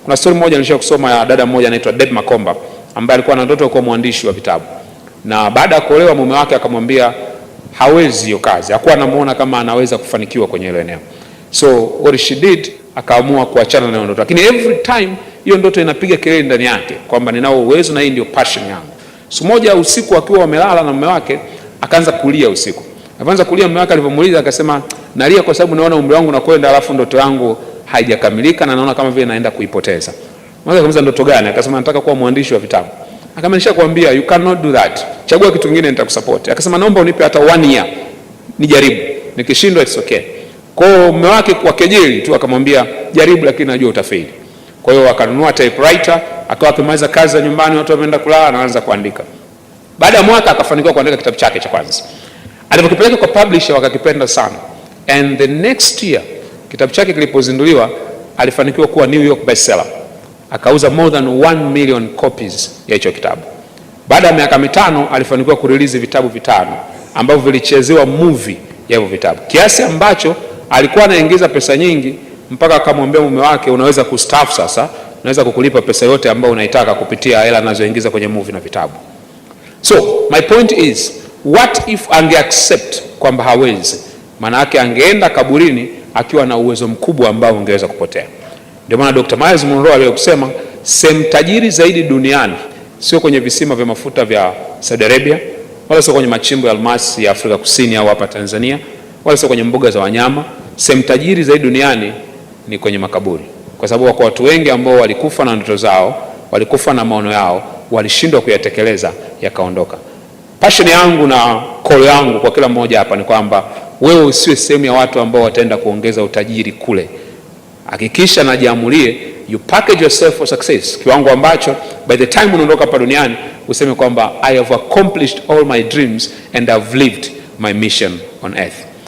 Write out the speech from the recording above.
Kuna story moja nilisha kusoma ya dada mmoja anaitwa Deb Makomba ambaye alikuwa na ndoto ya kuwa mwandishi wa vitabu, na baada ya kuolewa mume wake akamwambia hawezi hiyo kazi, hakuwa anamuona kama anaweza kufanikiwa kwenye ile eneo. So what she did, akaamua kuachana na ndoto, lakini every time hiyo ndoto inapiga kelele ndani yake kwamba ninao uwezo na hii ndio passion yangu. Siku moja usiku akiwa wamelala na mume wake akaanza kulia usiku. Alianza kulia, mume wake alipomuuliza akasema, nalia kwa sababu naona umri wangu unakwenda, alafu ndoto yangu haijakamilika na naona kama vile naenda kuipoteza. Mwanzo akamuuliza ndoto gani? Akasema nataka kuwa mwandishi wa vitabu. Akamwambia nishakwambia you cannot do that, chagua kitu kingine nitakusupport. Akasema naomba unipe hata 1 year nijaribu, nikishindwa it's okay. Kwa hiyo mume wake kwa kejeli tu akamwambia jaribu, lakini najua utafeli. Kwa hiyo akanunua typewriter, akawa akimaliza kazi za nyumbani, watu wameenda kulala, anaanza kuandika. Baada ya mwaka akafanikiwa kuandika kitabu chake cha kwanza. Alipokipeleka kwa publisher wakakipenda sana, and the next year kitabu chake kilipozinduliwa alifanikiwa kuwa New York bestseller, akauza more than 1 million copies ya hicho kitabu. Baada ya miaka 5 alifanikiwa kurelease vitabu 5 ambavyo vilichezewa movie ya hivyo vitabu, kiasi ambacho alikuwa anaingiza pesa nyingi mpaka akamwambia mume wake, unaweza kustaafu sasa, naweza kukulipa pesa yote ambayo unaitaka kupitia hela anazoingiza kwenye movie na vitabu. So my point is, what if ange accept kwamba hawezi, maana yake angeenda kaburini akiwa na uwezo mkubwa ambao ungeweza kupotea. Ndio maana Dr. Miles Monroe aliyosema sehemu tajiri zaidi duniani sio kwenye visima vya mafuta vya Saudi Arabia, wala sio kwenye machimbo ya almasi ya Afrika Kusini au hapa Tanzania, wala sio kwenye mbuga za wanyama. Sehemu tajiri zaidi duniani ni kwenye makaburi, kwa sababu wako watu wengi ambao walikufa na ndoto zao, walikufa na maono yao, walishindwa kuyatekeleza, yakaondoka. Passion yangu na call yangu kwa kila mmoja hapa ni kwamba wewe usiwe sehemu ya watu ambao wataenda kuongeza utajiri kule. Hakikisha na jiamulie, you package yourself for success, kiwango ambacho by the time unaondoka hapa duniani useme kwamba I have accomplished all my dreams and I've lived my mission on earth.